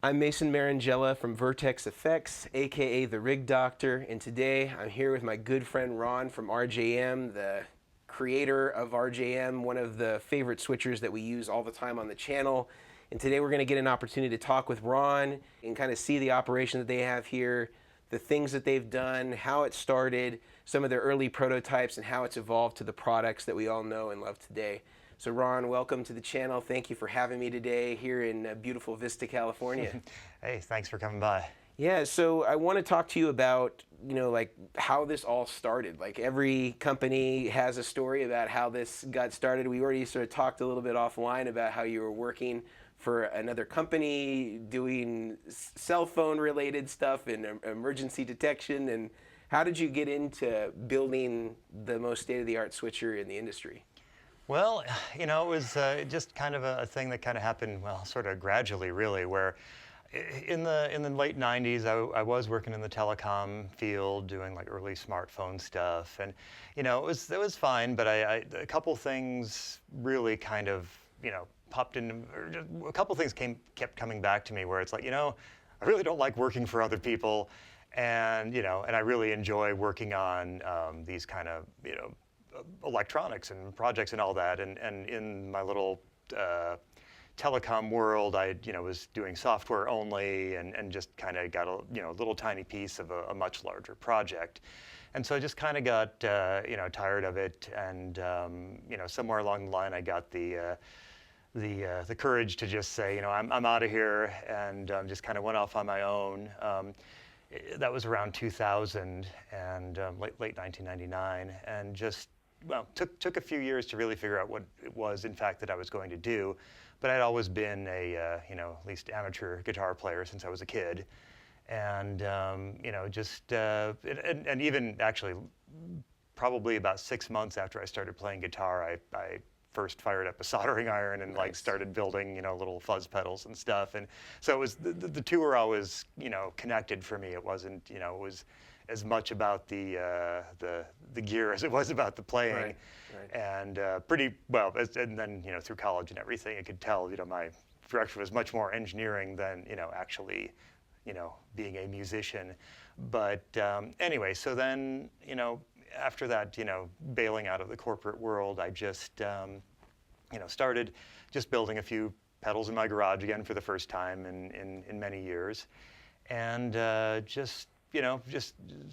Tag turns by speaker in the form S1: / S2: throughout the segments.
S1: I'm Mason Marangella from Vertex Effects, aka the Rig Doctor, and today I'm here with my good friend Ron from RJM, the creator of RJM, one of the favorite switchers that we use all the time on the channel. And today we're going to get an opportunity to talk with Ron and kind of see the operation that they have here, the things that they've done, how it started, some of their early prototypes, and how it's evolved to the products that we all know and love today. So Ron, welcome to the channel. Thank you for having me today here in beautiful Vista, California.
S2: Hey, thanks for coming by.
S1: Yeah, so I want to talk to you about, like how this all started. Like every company has a story about how this got started. We already sort of talked a little bit offline about how you were working for another company doing cell phone related stuff and emergency detection. And how did you get into building the most state-of-the-art switcher in the industry?
S2: Well, it was just kind of a thing that kind of happened, well, sort of gradually, really, where in the late 90s, I was working in the telecom field, doing like early smartphone stuff, and it was fine, but a couple things really kind of popped in. A couple things kept coming back to me, where it's like I really don't like working for other people, and and I really enjoy working on these kind of electronics and projects and all that, and in my little telecom world, I was doing software only, and just kind of got a little tiny piece of a much larger project, and so I just kind of got tired of it, and somewhere along the line I got the courage to just say I'm out of here, and just kind of went off on my own. That was around 2000 and late 1999, and just took a few years to really figure out what it was, in fact, that I was going to do. But I'd always been a, at least amateur guitar player since I was a kid. And, and even actually, probably about 6 months after I started playing guitar, I first fired up a soldering iron and like started building, little fuzz pedals and stuff. And so it was, the two were always, connected for me. It wasn't, it was as much about the gear as it was about the playing.
S1: Right.
S2: And pretty well, and then through college and everything, I could tell my direction was much more engineering than actually being a musician. But anyway, so then after that bailing out of the corporate world, I just started just building a few pedals in my garage again for the first time in many years, and just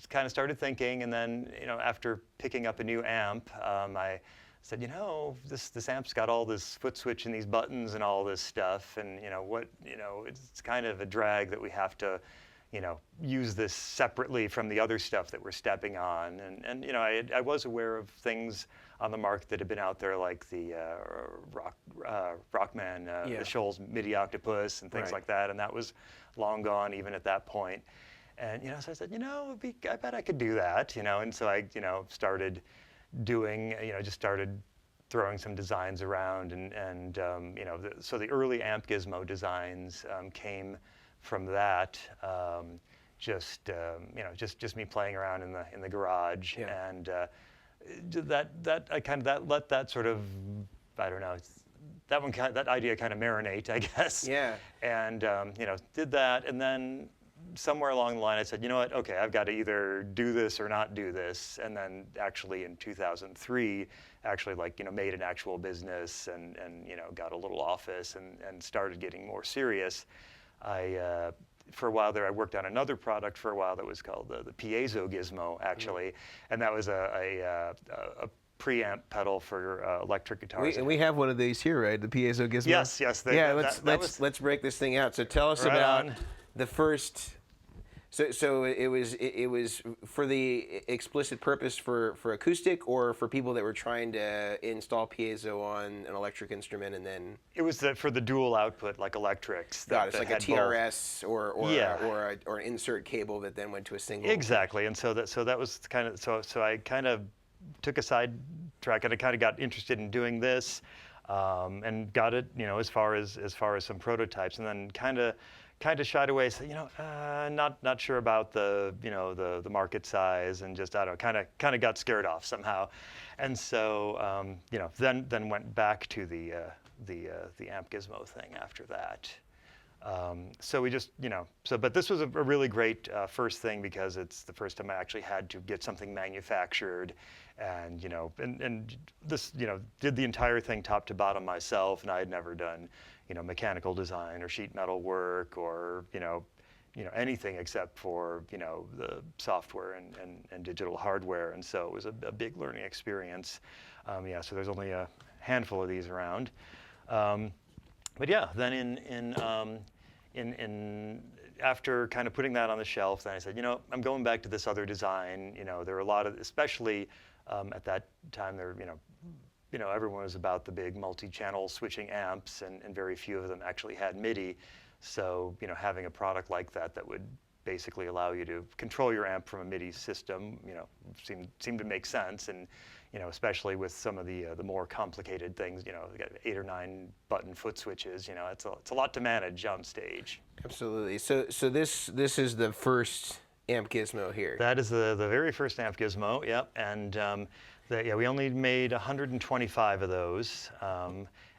S2: kind of started thinking, and then after picking up a new amp, I said, this amp's got all this foot switch and these buttons and all this stuff, and it's kind of a drag that we have to use this separately from the other stuff that we're stepping on, and I was aware of things on the market that had been out there, like the Rockman, the Shoals MIDI Octopus and things like that, and that was long gone even at that point. And so I said, I bet I could do that, and so I started doing, just started throwing some designs around, and so the early amp GIZMO designs came from that, just me playing around in the garage, and let that sort of, I don't know, that idea kind of marinate, I guess.
S1: Yeah.
S2: And did that, and then somewhere along the line I said, okay, I've got to either do this or not do this. And then actually in 2003, made an actual business, and got a little office, and started getting more serious. For a while there, I worked on another product for a while that was called the piezo GIZMO, actually, and that was a preamp pedal for electric guitars.
S1: And we have one of these here, right? The piezo GIZMO.
S2: Yes.
S1: Let's break this thing out. So tell us about the first. So it was for the explicit purpose for acoustic, or for people that were trying to install piezo on an electric instrument, and then
S2: it was for the dual output, like electrics.
S1: Got it. It's like a TRS or an insert cable that then went to a single.
S2: Exactly, and so that was kind of so I kind of took a side track, and I kind of got interested in doing this, and got it as far as some prototypes, and then kind of shied away. So not sure about the market size, and just I don't know, kind of got scared off somehow, and so then went back to the amp GIZMO thing after that. So we just, but this was a really great first thing because it's the first time I actually had to get something manufactured, and and this, did the entire thing top to bottom myself, and I had never done, mechanical design or sheet metal work or, anything except for, the software and digital hardware, and so it was a big learning experience. Yeah, so there's only a handful of these around. But yeah, then in after kind of putting that on the shelf, then I said, I'm going back to this other design. There were a lot of, especially at that time, everyone was about the big multi-channel switching amps, and very few of them actually had MIDI. So, having a product like that would basically allow you to control your amp from a MIDI system, seemed to make sense. And especially with some of the more complicated things, we got 8 or 9 button foot switches. It's a lot to manage on stage.
S1: Absolutely. So this is the first amp gizmo here.
S2: That is the very first amp gizmo. Yep. And we only made 125 of those.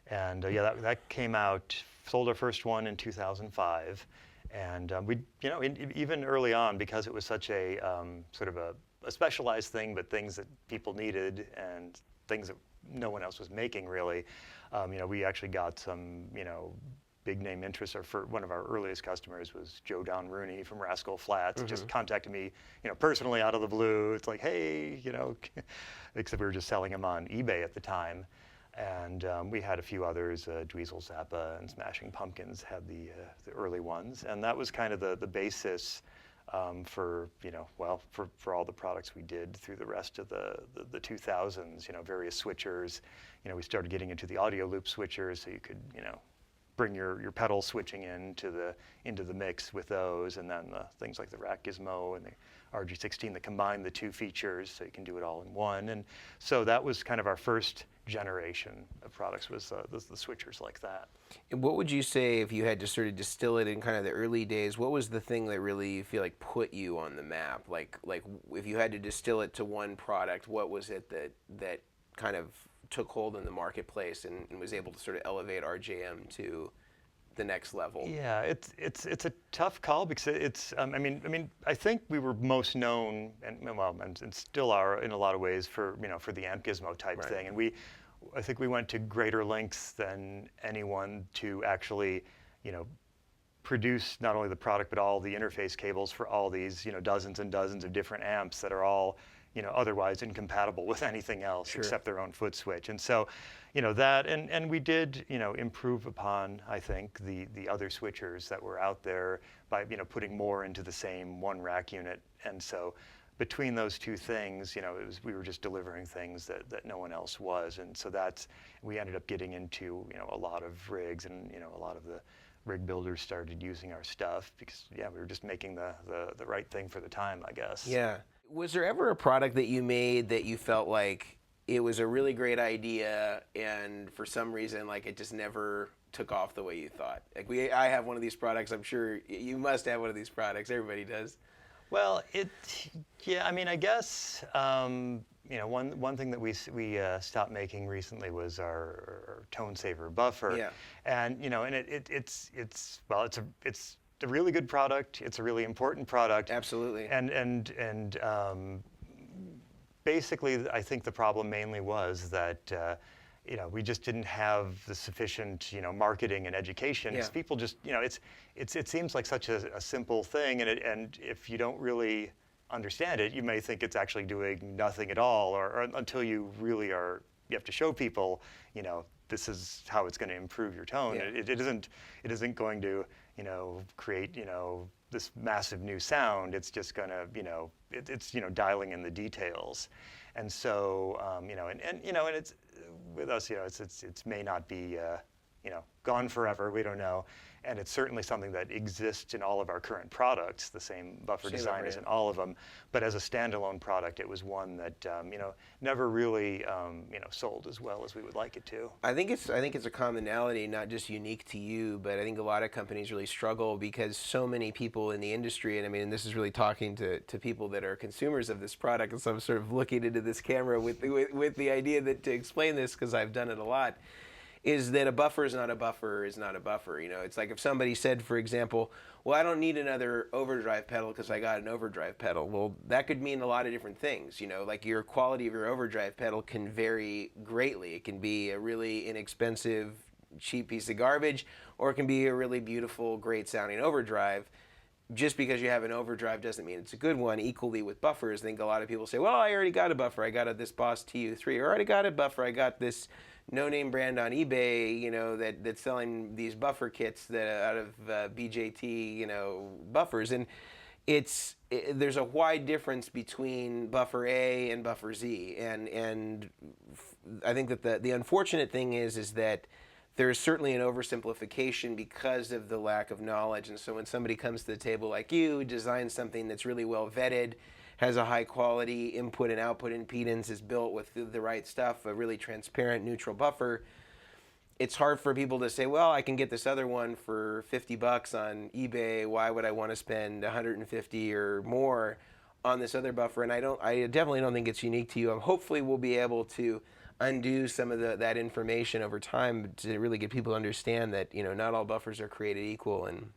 S2: That came out. Sold our first one in 2005. And we, even early on, because it was such a sort of a specialized thing, but things that people needed and things that no one else was making really, we actually got some, big name interest. For one of our earliest customers was Joe Don Rooney from Rascal Flatts. Just contacted me, personally out of the blue. It's like, hey, except we were just selling them on eBay at the time. And we had a few others, Dweezil Zappa and Smashing Pumpkins had the early ones, and that was kind of the basis for for all the products we did through the rest of the 2000s. Various switchers. We started getting into the audio loop switchers, so you could bring your pedal switching into the mix with those, and then things like the Rack Gizmo and the RG16 that combine the two features, so you can do it all in one. And so that was kind of our first generation of products, was the switchers like that.
S1: And what would you say, if you had to sort of distill it in kind of the early days, what was the thing that really, you feel like, put you on the map? Like if you had to distill it to one product, what was it that kind of took hold in the marketplace and was able to sort of elevate RJM to the next level?
S2: Yeah, it's a tough call, because it's I think we were most known and still are in a lot of ways for the amp gizmo type thing, and I think we went to greater lengths than anyone to actually produce not only the product but all the interface cables for all these dozens and dozens of different amps that are all otherwise incompatible with anything else except their own foot switch. And so, that, and we did, improve upon, I think, the other switchers that were out there by, putting more into the same one rack unit. And so between those two things, we were just delivering things that no one else was. And so we ended up getting into, a lot of rigs, and, a lot of the rig builders started using our stuff because, we were just making the right thing for the time, I guess.
S1: Yeah. Was there ever a product that you made that you felt like it was a really great idea, and for some reason, like, it just never took off the way you thought? Like, I have one of these products. I'm sure you must have one of these products. Everybody does.
S2: Well, I guess one thing that we stopped making recently was our tone saver buffer. Yeah. And and it's a really good product. It's a really important product.
S1: Absolutely.
S2: And basically, I think the problem mainly was that we just didn't have the sufficient marketing and education. Yeah. People just it seems like such a simple thing, and if you don't really understand it, you may think it's actually doing nothing at all, or until you really you have to show people this is how it's going to improve your tone. Yeah. It isn't going to create this massive new sound. It's just going to it's dialing in the details. And so and it's with us, it's may not be gone forever. We don't know. And it's certainly something that exists in all of our current products. The same buffer design is in all of them. But as a standalone product, it was one that never really sold as well as we would like it to.
S1: I think it's a commonality, not just unique to you, but I think a lot of companies really struggle because so many people in the industry, and this is really talking to people that are consumers of this product, and so I'm sort of looking into this camera with the idea that to explain this, because I've done it a lot, is that a buffer is not a buffer is not a buffer. You know, it's like if somebody said, for example, well, I don't need another overdrive pedal because I got an overdrive pedal. Well, that could mean a lot of different things. You know, like your quality of your overdrive pedal can vary greatly. It can be a really inexpensive, cheap piece of garbage, or it can be a really beautiful, great sounding overdrive. Just because you have an overdrive doesn't mean it's a good one. Equally with buffers, I think a lot of people say, well, I already got a buffer. I got this Boss TU3. Or I already got a buffer. I got this no-name brand on eBay, you know, that's selling these buffer kits that out of BJT, you know, buffers. And there's a wide difference between buffer A and buffer Z. And I think that the unfortunate thing is that there's certainly an oversimplification because of the lack of knowledge. And so when somebody comes to the table like you, designs something that's really well vetted, has a high quality input and output impedance, is built with the right stuff, a really transparent neutral buffer, it's hard for people to say, well, I can get this other one for $50 on eBay. Why would I want to spend 150 or more on this other buffer? And I definitely don't think it's unique to you. Hopefully we'll be able to undo some of that information over time to really get people to understand that, you know, not all buffers are created equal, and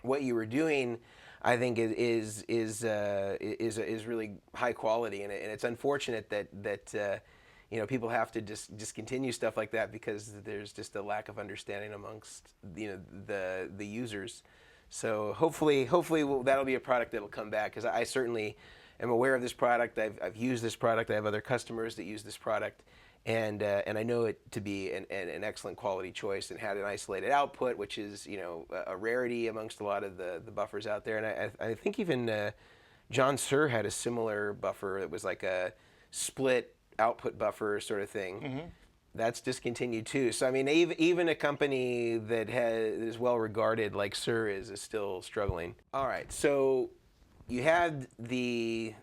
S1: what you were doing, I think, is really high quality, and it's unfortunate that you know, people have to discontinue stuff like that because there's just a lack of understanding amongst, you know, the users. So hopefully that'll be a product that'll come back, because I certainly am aware of this product. I've used this product. I have other customers that use this product, and I know it to be an excellent quality choice, and had an isolated output, which is, you know, a rarity amongst a lot of the buffers out there. And I think even John Suhr had a similar buffer that was like a split output buffer sort of thing. Mm-hmm. That's discontinued too. So I mean, even a company that is well regarded like Suhr is still struggling. All right, so you had the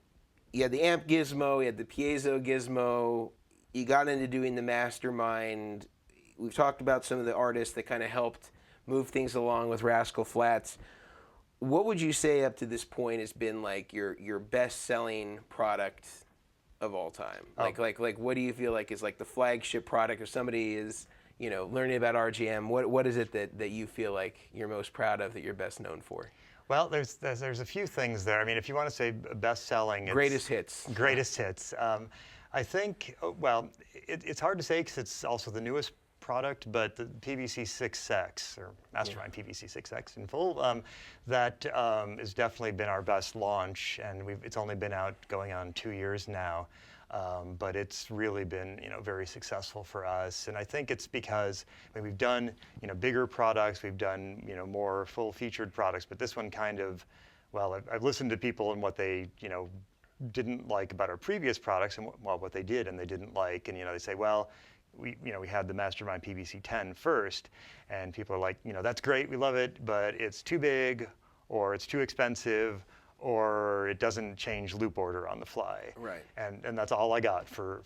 S1: amp gizmo, you had the piezo gizmo, you got into doing the mastermind. We've talked about some of the artists that kind of helped move things along with Rascal Flatts. What would you say up to this point has been like your best-selling product of all time? Like what do you feel like is like the flagship product? If somebody is, you know, learning about RJM, what is it that you feel like you're most proud of, that you're best known for?
S2: Well, there's a few things there. I mean, if you want to say best-selling,
S1: greatest hits.
S2: Greatest hits. I think, well, it's hard to say because it's also the newest product, but the PVC-6X, or Mastermind PVC-6X in full, that has definitely been our best launch, and it's only been out going on 2 years now. But it's really been, you know, very successful for us, and I think it's because, I mean, we've done, you know, bigger products, we've done, you know, more full-featured products, but this one kind of, well, I've listened to people and what they, you know, didn't like about our previous products, and what they did and they didn't like, and, you know, they say, well, we had the Mastermind PVC-10 first, and people are like, you know, that's great, we love it, but it's too big, or it's too expensive, or it doesn't change loop order on the fly.
S1: Right.
S2: And that's all I got for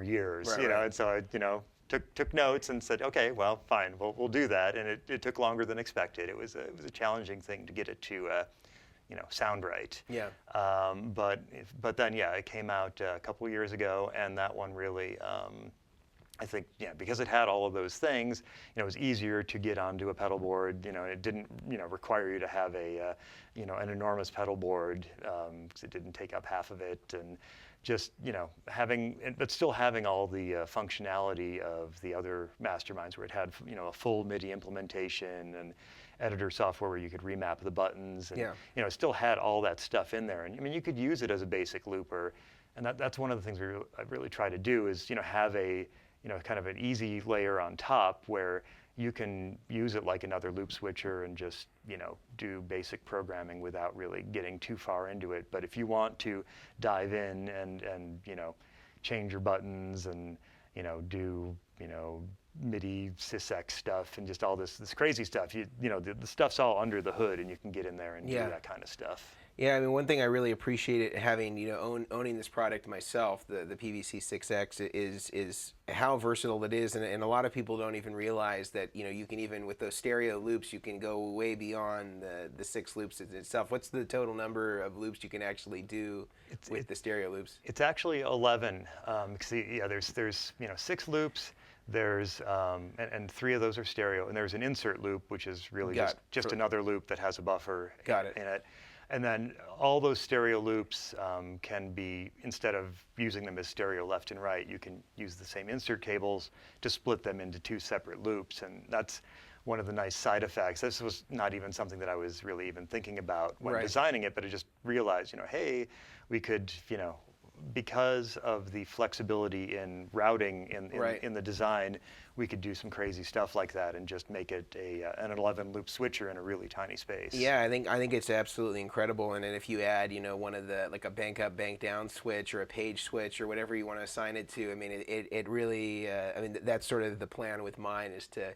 S2: years,
S1: right,
S2: you know.
S1: right.
S2: And so I, you know, took notes and said, okay, well, fine, we'll do that. And it took longer than expected. It was a challenging thing to get it to, you know, sound right. Yeah. But then, yeah, it came out a couple years ago, and that one really, I think, yeah, because it had all of those things, you know, it was easier to get onto a pedal board. You know, it didn't, you know, require you to have a, you know, an enormous pedal board, because it didn't take up half of it, and just, you know, but still having all the functionality of the other Masterminds, where it had, you know, a full MIDI implementation and editor software where you could remap the buttons, and, you know, it still had all that stuff in there. And I mean, you could use it as a basic looper, and that's one of the things I really try to do is, you know, have a, you know, kind of an easy layer on top where you can use it like another loop switcher and just, you know, do basic programming without really getting too far into it. But if you want to dive in and you know, change your buttons and, you know, do, you know, MIDI sysx stuff and just all this crazy stuff, you know, the stuff's all under the hood, and you can get in there and do that kind of stuff.
S1: Yeah, I mean, one thing I really appreciated having, you know, owning this product myself, the PVC-6X, is how versatile it is, and a lot of people don't even realize that, you know, you can even, with those stereo loops, you can go way beyond the 6 loops itself. What's the total number of loops you can actually do with the stereo loops?
S2: It's actually 11. Yeah, there's you know, 6 loops. There's and 3 of those are stereo, and there's an insert loop, which is really just another loop that has a buffer in it. And then all those stereo loops can be, instead of using them as stereo left and right, you can use the same insert cables to split them into 2 separate loops, and that's one of the nice side effects. This was not even something that I was really even thinking about when designing it, but I just realized, hey, we could, because of the flexibility in routing in the design, we could do some crazy stuff like that and just make it an 11-loop switcher in a really tiny space.
S1: Yeah, I think it's absolutely incredible. And then if you add, one of the, like a bank up, bank down switch or a page switch or whatever you want to assign it to, I mean, it really, that's sort of the plan with mine, is to,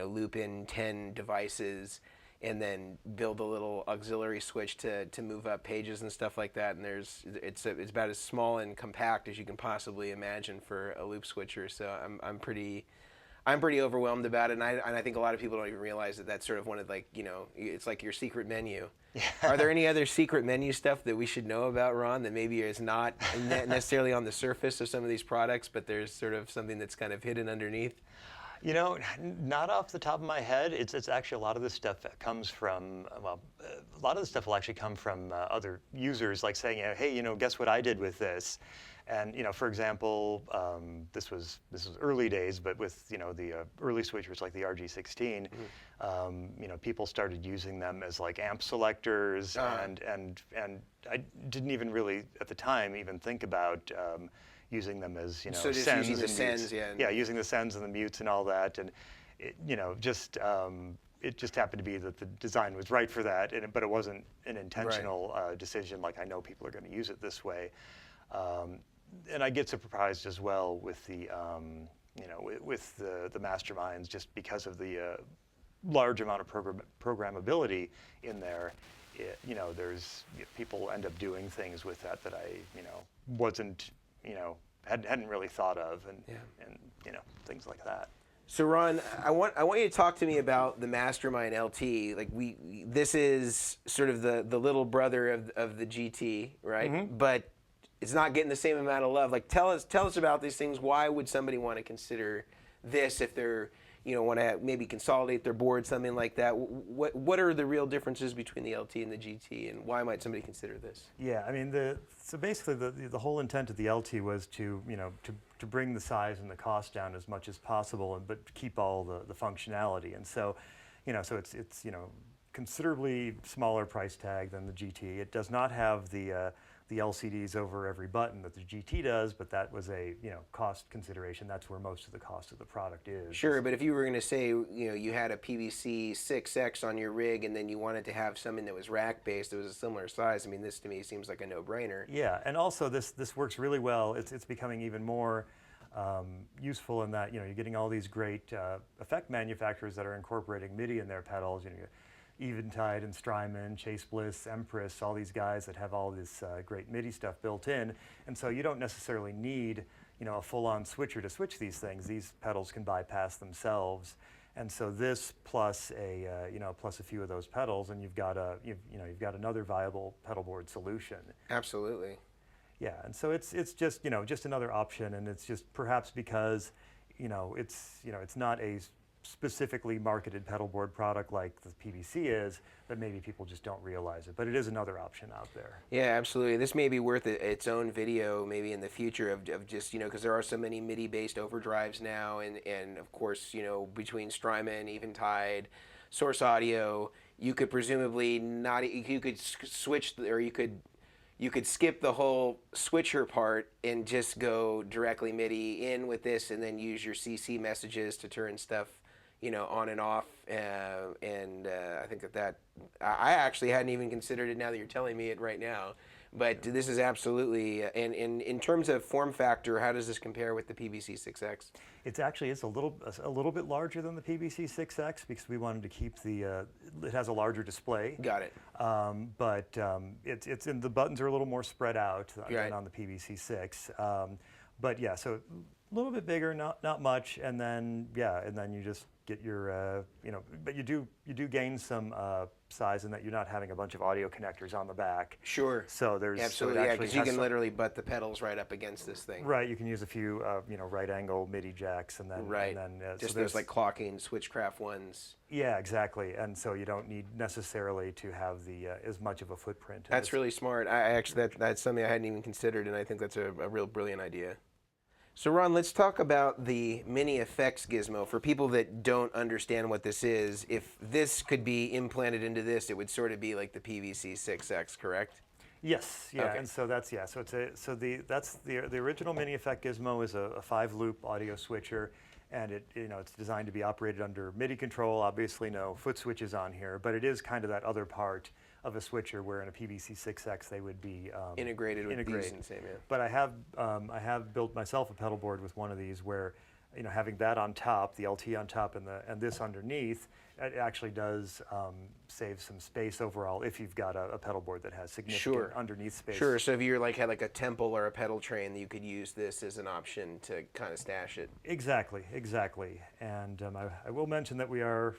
S1: loop in 10 devices and then build a little auxiliary switch to move up pages and stuff like that. And it's about as small and compact as you can possibly imagine for a loop switcher. So I'm pretty overwhelmed about it, and I think a lot of people don't even realize that that's sort of one of, like, it's like your secret menu. Yeah. Are there any other secret menu stuff that we should know about, Ron, that maybe is not necessarily on the surface of some of these products, but there's sort of something that's kind of hidden underneath?
S2: Not off the top of my head. It's actually a lot of this stuff that comes from, a lot of the stuff will actually come from other users, like saying, hey, guess what I did with this? And, for example, this was early days, but with, the early switchers like the RG16, people started using them as like amp selectors, and I didn't even really, at the time, even think about using them as,
S1: so just
S2: sends
S1: using the
S2: and
S1: sends,
S2: mutes. Yeah, using the sends and the mutes and all that, and it, it just happened to be that the design was right for that, but it wasn't an intentional decision. Like, I know people are going to use it this way, and I get surprised as well with the, with the masterminds, just because of the large amount of programmability in there. There's people end up doing things with that I, wasn't. Hadn't really thought of, and things like that.
S1: So Ron, I want you to talk to me about the Mastermind LT. Like, this is sort of the little brother of the GT, right? Mm-hmm. But it's not getting the same amount of love. Like, tell us about these things. Why would somebody want to consider this if they're want to maybe consolidate their board, something like that? What are the real differences between the LT and the GT, and why might somebody consider this?
S3: Yeah, I mean, so basically the whole intent of the LT was to to bring the size and the cost down as much as possible, but keep all the functionality. And so, so it's considerably smaller price tag than the GT. It does not have the LCDs over every button that the GT does, but that was a cost consideration. That's where most of the cost of the product is.
S1: Sure, but if you were going to say you had a PVC 6X on your rig, and then you wanted to have something that was rack based, that was a similar size, I mean, this to me seems like a no-brainer.
S3: Yeah, and also this works really well. It's becoming even more useful in that you're getting all these great effect manufacturers that are incorporating MIDI in their pedals. Eventide and Strymon, Chase Bliss, Empress, all these guys that have all this great MIDI stuff built in. And so you don't necessarily need a full-on switcher to switch these things. These pedals can bypass themselves. And so this plus a plus a few of those pedals, and you've got another viable pedal board solution.
S1: Absolutely.
S3: Yeah, and so it's just just another option, and it's just perhaps because it's not a specifically marketed pedal board product like the PVC is, that maybe people just don't realize it. But it is another option out there.
S1: Yeah, absolutely. This may be worth its own video maybe in the future of just, because there are so many MIDI-based overdrives now, and of course, between Strymon, Eventide, Source Audio, you could presumably you could switch, or you could skip the whole switcher part and just go directly MIDI in with this, and then use your CC messages to turn stuff on and off, and I think that I actually hadn't even considered it now that you're telling me it right now. But this is absolutely, and in terms of form factor, how does this compare with the PVC 6X?
S3: It's a little bit larger than the PVC 6X because we wanted to keep it has a larger display.
S1: Got it.
S3: But it's in the buttons are a little more spread out than on the PVC 6. But yeah, so a little bit bigger, not much, and then you just get your, but you do gain some size in that you're not having a bunch of audio connectors on the back.
S1: Sure.
S3: So there's
S1: absolutely, yeah, because you can literally butt the pedals right up against this thing.
S3: Right. You can use a few, right angle MIDI jacks, and then
S1: right.
S3: And then,
S1: just
S3: so
S1: those like clocking switchcraft ones.
S3: Yeah, exactly. And so you don't need necessarily to have the as much of a footprint.
S1: That's really smart. I actually that's something I hadn't even considered, and I think that's a real brilliant idea. So Ron, let's talk about the mini effects gizmo. For people that don't understand what this is, if this could be implanted into this, it would sort of be like the PVC-6X, correct?
S3: Yes, yeah,
S1: okay.
S3: And so that's so that's the original mini effect gizmo is a 5-loop audio switcher, and it's designed to be operated under MIDI control. Obviously, no foot switches on here, but it is kind of that other part of a switcher where in a PVC-6X they would be
S1: integrated with these and same, yeah.
S3: But I have built myself a pedal board with one of these where, having that on top, the LT on top, and this underneath, it actually does save some space overall if you've got a pedal board that has significant underneath space.
S1: Sure. So if you had like a temple or a pedal train, you could use this as an option to kind of stash it.
S3: Exactly. And I will mention that we are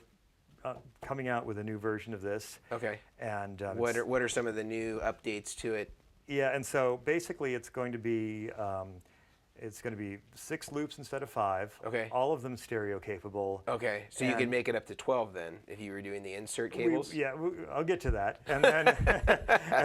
S3: coming out with a new version of this.
S1: Okay.
S3: And
S1: what are some of the new updates to it?
S3: Yeah, and so basically it's going to be 6 loops instead of 5.
S1: Okay.
S3: All of them stereo capable.
S1: Okay, so you could make it up to 12 then, if you were doing the insert cables.
S3: I'll get to that. And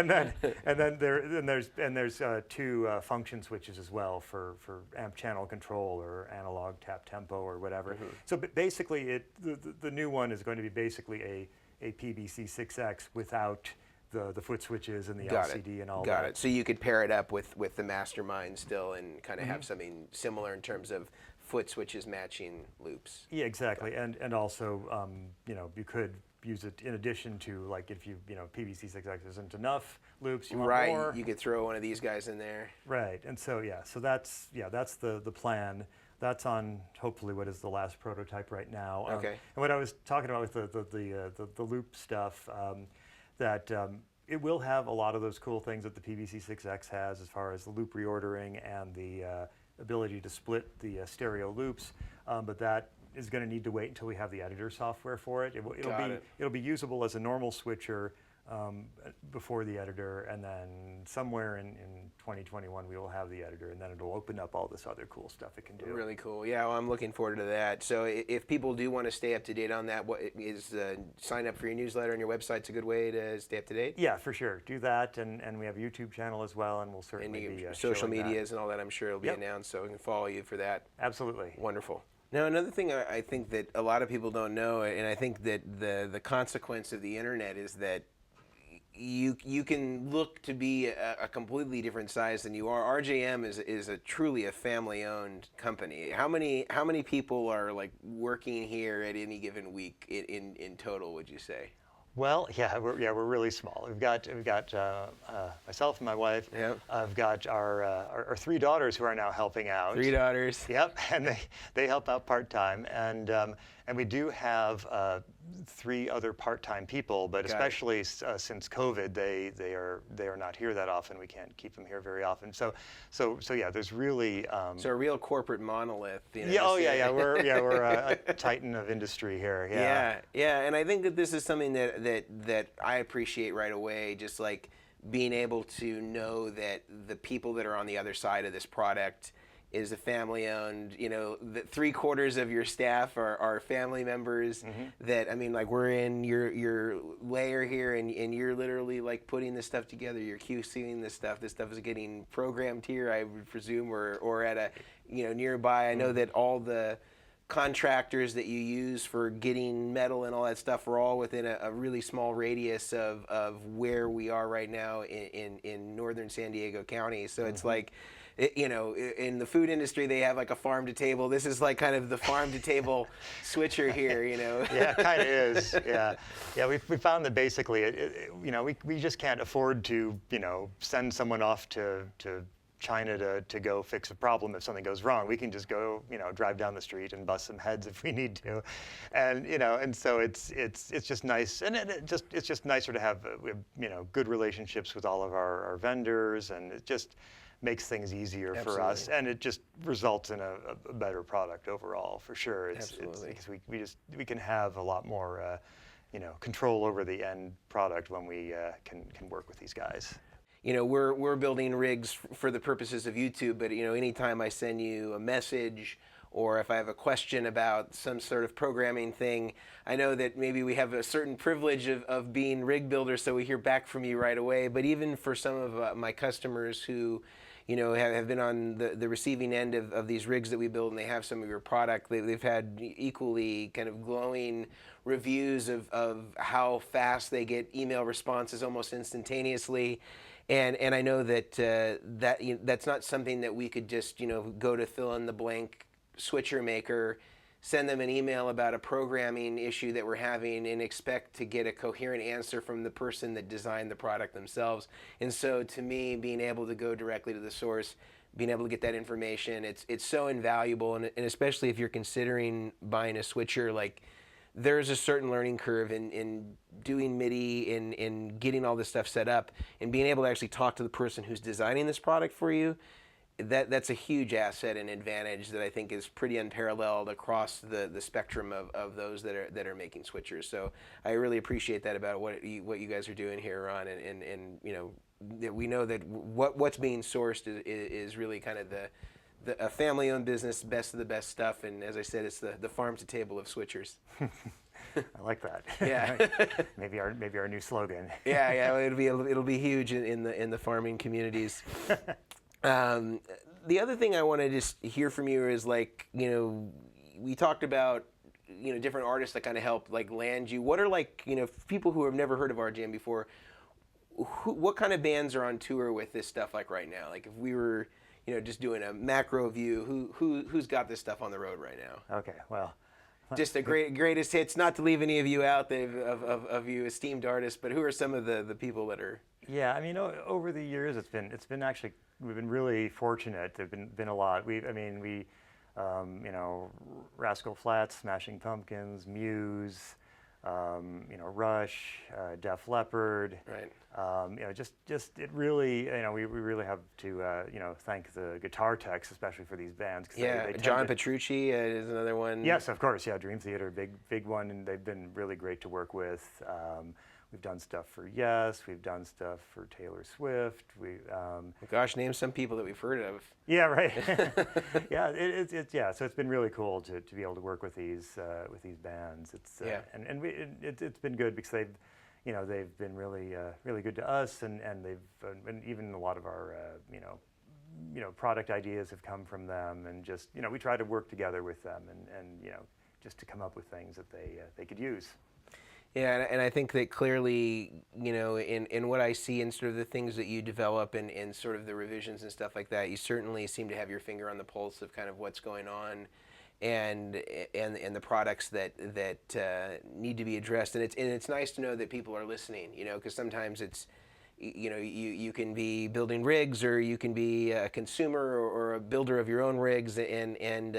S3: then there's 2 function switches as well for amp channel control or analog tap tempo or whatever.
S1: Mm-hmm.
S3: So basically, the new one is going to be basically a PVC-6X without the foot switches and the LCD and all that.
S1: Got it. So you could pair it up with the Mastermind still and kind of have something similar in terms of foot switches matching loops.
S3: Yeah, exactly. And also, you could use it in addition to, like, if PVC-6X isn't enough loops, you want more.
S1: Right. You could throw one of these guys in there.
S3: Right. And so that's the plan. That's on hopefully what is the last prototype right now.
S1: Okay.
S3: And what I was talking about with the loop stuff. It will have a lot of those cool things that the PVC-6X has as far as the loop reordering and the ability to split the stereo loops, but that is going to need to wait until we have the editor software for it. It'll be usable as a normal switcher before the editor, and then somewhere in 2021 we will have the editor, and then it'll open up all this other cool stuff it can do.
S1: Really cool. Yeah, well, I'm looking forward to that. So if people do want to stay up to date on that, what is sign up for your newsletter on your website's a good way to stay up to date?
S3: Yeah, for sure. Do that, and we have a YouTube channel as well, and we'll certainly be
S1: social medias and all that, I'm sure it'll be announced, so we can follow you for that.
S3: Absolutely.
S1: Wonderful. Now, another thing I think that a lot of people don't know, and I think that the consequence of the internet is that you can look to be a completely different size than you are. RJM is truly a family-owned company. How many people are like working here at any given week in total, would you say?
S2: Well, we're really small. We've got myself and my wife.
S1: Yep.
S2: I've got our 3 daughters who are now helping out.
S1: 3 daughters.
S2: Yep, and they help out part-time, and we do have 3 other part-time people, but especially since COVID, they are not here that often. We can't keep them here very often. So yeah, there's really
S1: so a real corporate monolith.
S2: Yeah, we're a titan of industry here.
S1: Yeah, and I think that this is something that I appreciate right away. Just like being able to know that the people that are on the other side of this product is a family-owned, that 3/4 of your staff are family members. That, I mean, like, we're in your layer here, and you're literally like putting this stuff together. You're QCing this stuff. This stuff is getting programmed here, I would presume, or at a nearby. I know that all the contractors that you use for getting metal and all that stuff are all within a really small radius of where we are right now in northern San Diego County. So it's like, in the food industry, they have like a farm to table. This is like kind of the farm to table switcher here,
S2: Yeah, it kind of is. Yeah. We found that basically, we just can't afford to, send someone off to China to go fix a problem if something goes wrong. We can just go, drive down the street and bust some heads if we need to, and so it's just nice, and it's just nicer to have good relationships with all of our vendors, and it just makes things easier for us, and it just results in a better product overall for sure. It's because we can have a lot more control over the end product when we can work with these guys.
S1: We're building rigs for the purposes of YouTube, but anytime I send you a message, or if I have a question about some sort of programming thing, I know that maybe we have a certain privilege of being rig builders, so we hear back from you right away. But even for some of my customers who have been on the receiving end of these rigs that we build, and they have some of your product, they've had equally kind of glowing reviews of how fast they get email responses almost instantaneously. And I know that that's not something that we could just go to fill in the blank switcher maker, send them an email about a programming issue that we're having, and expect to get a coherent answer from the person that designed the product themselves. And so to me, being able to go directly to the source, being able to get that information, it's so invaluable. And especially if you're considering buying a switcher, like, there's a certain learning curve in doing MIDI, in getting all this stuff set up, and being able to actually talk to the person who's designing this product for you. That's a huge asset and advantage that I think is pretty unparalleled across the spectrum of those that are making switchers. So I really appreciate that about what you guys are doing here, Ron, and we know that what's being sourced is really kind of a family-owned business, best of the best stuff, and as I said, it's the farm to table of switchers.
S3: I like that.
S1: Yeah.
S3: maybe our new slogan.
S1: Yeah, it'll be huge in the farming communities. The other thing I want to just hear from you is, like, we talked about different artists that kind of help like land you. What are, like, people who have never heard of RJM before? What kind of bands are on tour with this stuff like right now? Like, if we were just doing a macro view, who's got this stuff on the road right now?
S3: Okay, well,
S1: just the greatest hits. Not to leave any of you out of you esteemed artists, but who are some of the people that are?
S3: Yeah, I mean, over the years, it's been actually, we've been really fortunate. There've been a lot. Rascal Flatts, Smashing Pumpkins, Muse, Rush, Def Leppard.
S1: Right.
S3: Just it really, we really have to, thank the guitar techs, especially for these bands.
S1: Yeah, John Petrucci is another one.
S3: Yes, of course. Yeah, Dream Theater, big one, and they've been really great to work with. We've done stuff for Yes. We've done stuff for Taylor Swift.
S1: Gosh, name some people that we've heard of.
S3: Yeah, right. Yeah, so it's been really cool to be able to work with these bands. It's been good because they've been really good to us, and and even a lot of our product ideas have come from them, and just we try to work together with them, and just to come up with things that they could use.
S1: Yeah, and I think that clearly, in what I see in sort of the things that you develop and sort of the revisions and stuff like that, you certainly seem to have your finger on the pulse of kind of what's going on, and the products that need to be addressed. And it's nice to know that people are listening, because sometimes it's, you can be building rigs, or you can be a consumer or a builder of your own rigs, and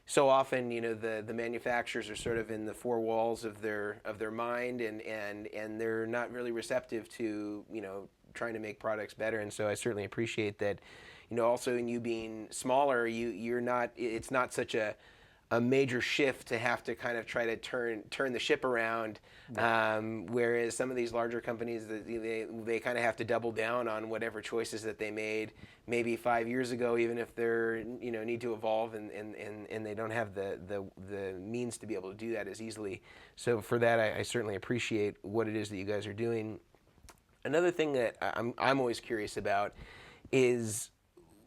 S1: so often, the manufacturers are sort of in the four walls of their mind, and they're not really receptive to trying to make products better. And so I certainly appreciate that. Also in you being smaller, you're not. It's not such a major shift to have to kind of try to turn the ship around. Whereas some of these larger companies, they kind of have to double down on whatever choices that they made maybe 5 years ago, even if they're need to evolve, and they don't have the means to be able to do that as easily. So for that, I certainly appreciate what it is that you guys are doing. Another thing that I'm always curious about is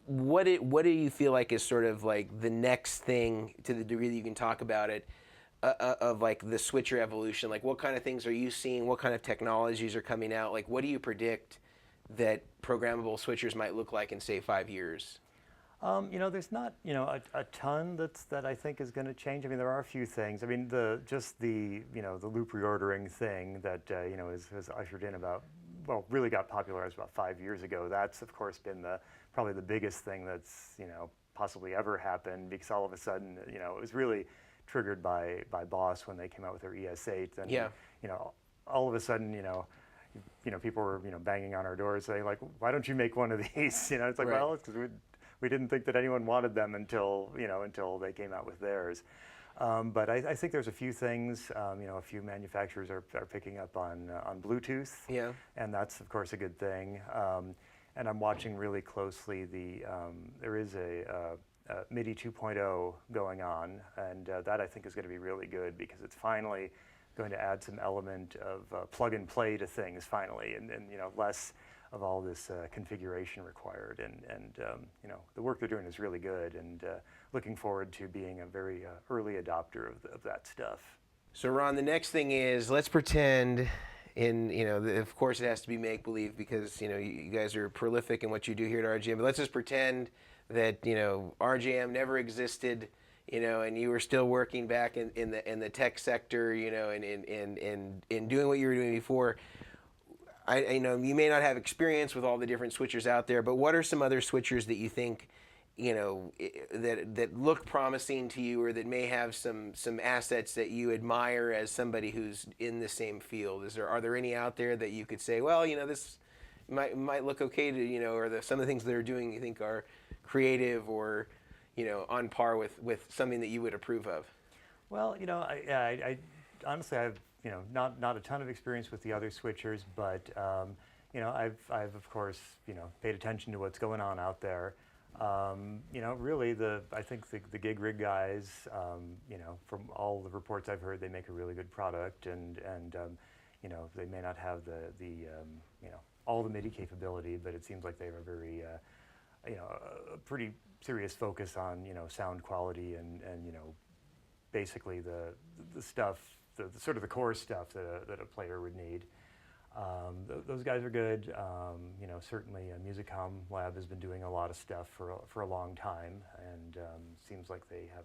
S1: what do you feel like is sort of like the next thing, to the degree that you can talk about it, of like the switcher evolution? Like, what kind of things are you seeing? What kind of technologies are coming out? Like, what do you predict that programmable switchers might look like in, say, 5 years?
S3: You know, there's not, you know, a ton that I think is going to change. I mean, there are a few things. I mean, just the, you know, the loop reordering thing that, you know, has ushered in about, well, really got popularized about 5 years ago. That's, of course, been probably the biggest thing that's, you know, possibly ever happened, because all of a sudden, you know, it was really triggered by Boss when they came out with their ES8. And,
S1: Yeah.
S3: you know, all of a sudden, you know, people were, you know, banging on our doors saying, like, why don't you make one of these? You know, it's like,
S1: Right.
S3: well, it's because we didn't think that anyone wanted them until, you know, until they came out with theirs. But I think there's a few things, you know, a few manufacturers are picking up on Bluetooth.
S1: Yeah.
S3: And that's, of course, a good thing. And I'm watching really closely there is a MIDI 2.0 going on, and that I think is going to be really good, because it's finally going to add some element of plug and play to things finally, and you know, less of all this configuration required. And you know, the work they're doing is really good, and looking forward to being a very early adopter of that stuff.
S1: So Ron, the next thing is, let's pretend, you know, of course it has to be make-believe, because, you know, you guys are prolific in what you do here at RJM, but let's just pretend that, you know, RJM never existed, you know, and you were still working back in the tech sector, you know, and in doing what you were doing before. You know, you may not have experience with all the different switchers out there, but what are some other switchers that you think, you know, that look promising to you, or that may have some assets that you admire as somebody who's in the same field? Are there any out there that you could say, well, you know, this might look okay to, you know, or some of the things they're doing you think are creative, or, you know, on par with something that you would approve of?
S3: Well, you know, I honestly, I've, you know, not a ton of experience with the other switchers, but you know, I've of course, you know, paid attention to what's going on out there. You know, really, I think the gig rig guys, you know, from all the reports I've heard, they make a really good product, and you know, they may not have the you know, all the MIDI capability, but it seems like they have a very you know, a pretty serious focus on, you know, sound quality and you know, basically the stuff, the sort of the core stuff that a player would need. Those guys are good. You know, certainly Musicom Lab has been doing a lot of stuff for a long time, and seems like they have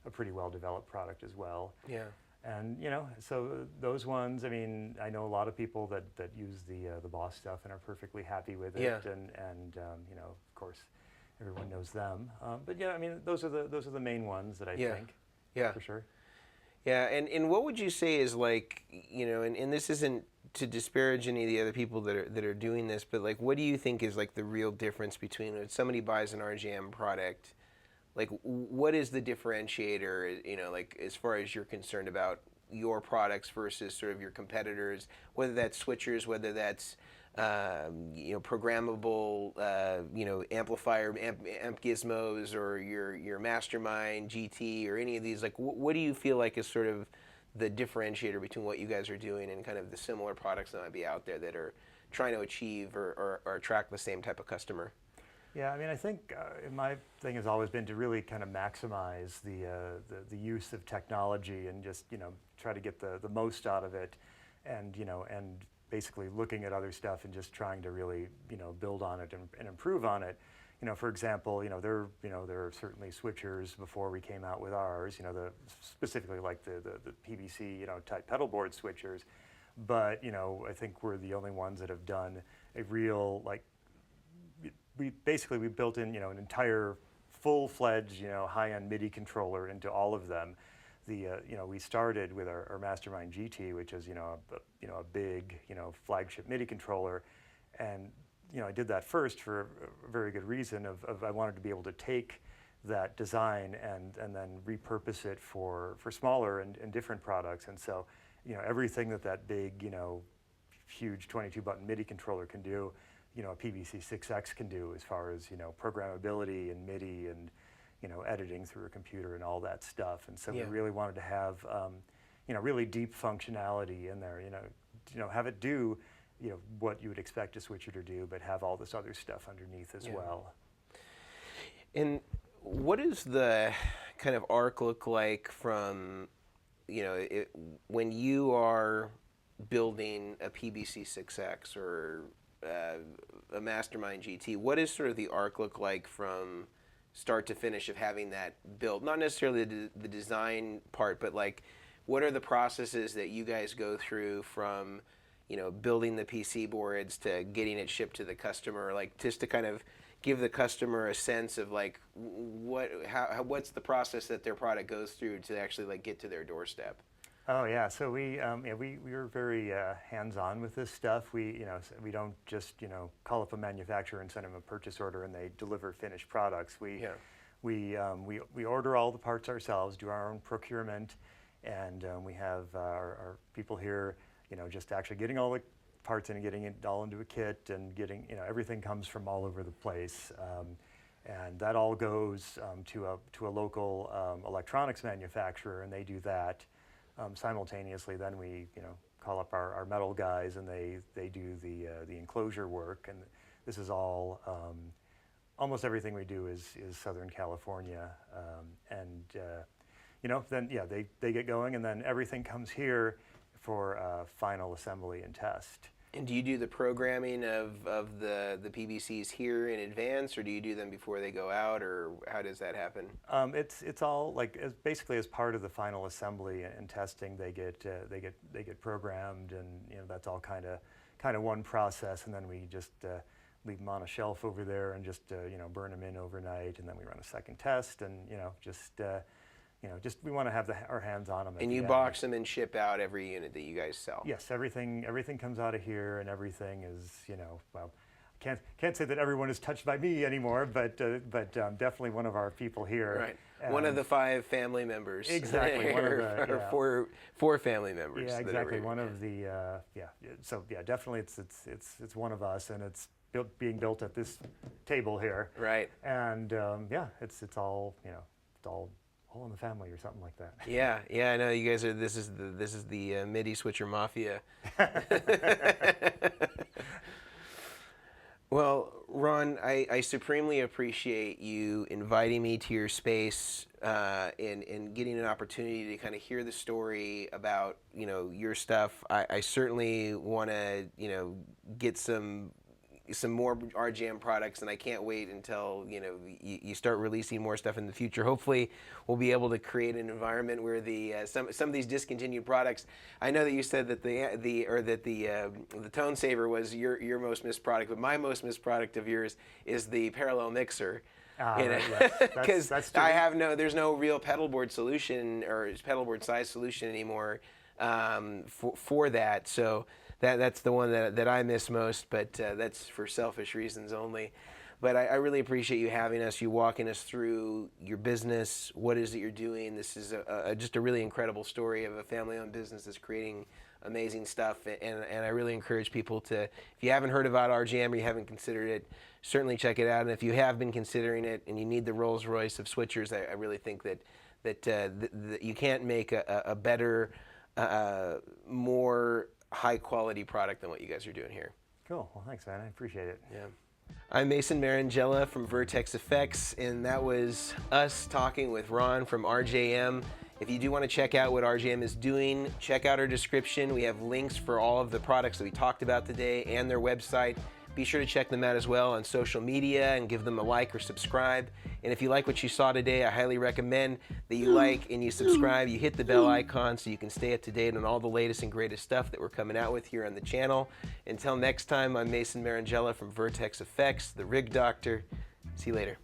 S3: a pretty well developed product as well.
S1: Yeah.
S3: And you know, so those ones, I mean, I know a lot of people that use the Boss stuff and are perfectly happy with it.
S1: Yeah.
S3: And you know, of course, everyone knows them. But yeah, I mean, those are the main ones that I think.
S1: Yeah.
S3: For sure.
S1: Yeah, and what would you say is, like, you know, and this isn't to disparage any of the other people that are doing this, but like, what do you think is like the real difference between when somebody buys an RJM product? Like, what is the differentiator, you know, like, as far as you're concerned about your products versus sort of your competitors, whether that's switchers, whether that's you know, programmable, you know, amplifier, amp gizmos, or your Mastermind GT, or any of these? Like, what do you feel like is sort of the differentiator between what you guys are doing and kind of the similar products that might be out there that are trying to achieve or attract the same type of customer?
S3: Yeah, I mean, I think my thing has always been to really kind of maximize the use of technology, and just, you know, try to get the most out of it, and you know, and basically looking at other stuff and just trying to really, you know, build on it and improve on it. You know, for example, you know, there are certainly switchers before we came out with ours, you know, specifically like the PVC, you know, type pedalboard switchers, but you know, I think we're the only ones that have done a real, like, we built in, you know, an entire full-fledged, you know, high-end MIDI controller into all of them. You know, we started with our Mastermind GT, which is, you know, a big, you know, flagship MIDI controller, and you know, I did that first for a very good reason of I wanted to be able to take that design and then repurpose it for smaller and different products. And so, you know, everything that big, you know, huge 22-button MIDI controller can do, you know, a PVC-6X can do, as far as, you know, programmability and MIDI and, you know, editing through a computer and all that stuff. And so we really wanted to have, you know, really deep functionality in there, you know, have it do, you know, what you would expect a switcher to do, but have all this other stuff underneath as well.
S1: And what does the kind of arc look like from, you know, when you are building a PBC-6X or a Mastermind GT? What does sort of the arc look like from start to finish of having that built? Not necessarily the design part, but like, what are the processes that you guys go through from, you know, building the PC boards to getting it shipped to the customer? Like, just to kind of give the customer a sense of like what's the process that their product goes through to actually like get to their doorstep.
S3: Oh yeah, so we are very hands-on with this stuff. We we don't just call up a manufacturer and send them a purchase order and they deliver finished products. We order all the parts ourselves, do our own procurement, and we have our people here, just actually getting all the parts in and getting it all into a kit and getting everything comes from all over the place, and that all goes to a local electronics manufacturer, and they do that. Simultaneously, then we call up our metal guys, and they do the enclosure work, and this is all almost everything we do is Southern California, and then they get going, and then everything comes here for final assembly and test.
S1: And do you do the programming of the PBCs here in advance, or do you do them before they go out, or how does that happen?
S3: It's all like basically as part of the final assembly and testing. They get programmed, and that's all kind of one process, and then we just leave them on a shelf over there and just burn them in overnight, and then we run a second test, and just we want to have our hands on them.
S1: And you box them and ship out every unit that you guys sell?
S3: Yes, everything comes out of here, and everything is, well, can't say that everyone is touched by me anymore, but definitely one of our people here.
S1: Right. One of the 5 family members.
S3: Exactly. One of the,
S1: or four family members.
S3: Yeah, exactly. One of the So yeah, definitely it's one of us, and it's being built at this table here.
S1: Right.
S3: And it's all all in the family or something like that.
S1: Yeah, I know you guys are. This is the MIDI switcher mafia. Well, Ron, I supremely appreciate you inviting me to your space and getting an opportunity to kind of hear the story about your stuff. I certainly want to get some more RJM products, and I can't wait until you start releasing more stuff in the future. Hopefully, we'll be able to create an environment where some of these discontinued products. I know that you said that the Tone Saver was your most missed product, but my most missed product of yours is the parallel mixer. Because there's no real pedalboard solution or pedalboard size solution anymore for that. So. That's the one that I miss most, but that's for selfish reasons only. But I really appreciate you having us, you walking us through your business, what is it you're doing. This is just a really incredible story of a family-owned business that's creating amazing stuff. And I really encourage people to, if you haven't heard about RJM or you haven't considered it, certainly check it out. And if you have been considering it and you need the Rolls Royce of switchers, I really think that you can't make a better, more high-quality product than what you guys are doing here.
S3: Cool. Well, thanks, man. I appreciate it.
S1: Yeah. I'm Mason Marangella from Vertex Effects, and that was us talking with Ron from RJM. If you do want to check out what RJM is doing, check out our description. We have links for all of the products that we talked about today and their website. Be sure to check them out as well on social media and give them a like or subscribe. And if you like what you saw today, I highly recommend that you like and you subscribe. You hit the bell icon so you can stay up to date on all the latest and greatest stuff that we're coming out with here on the channel. Until next time, I'm Mason Marangella from Vertex Effects, the Rig Doctor. See you later.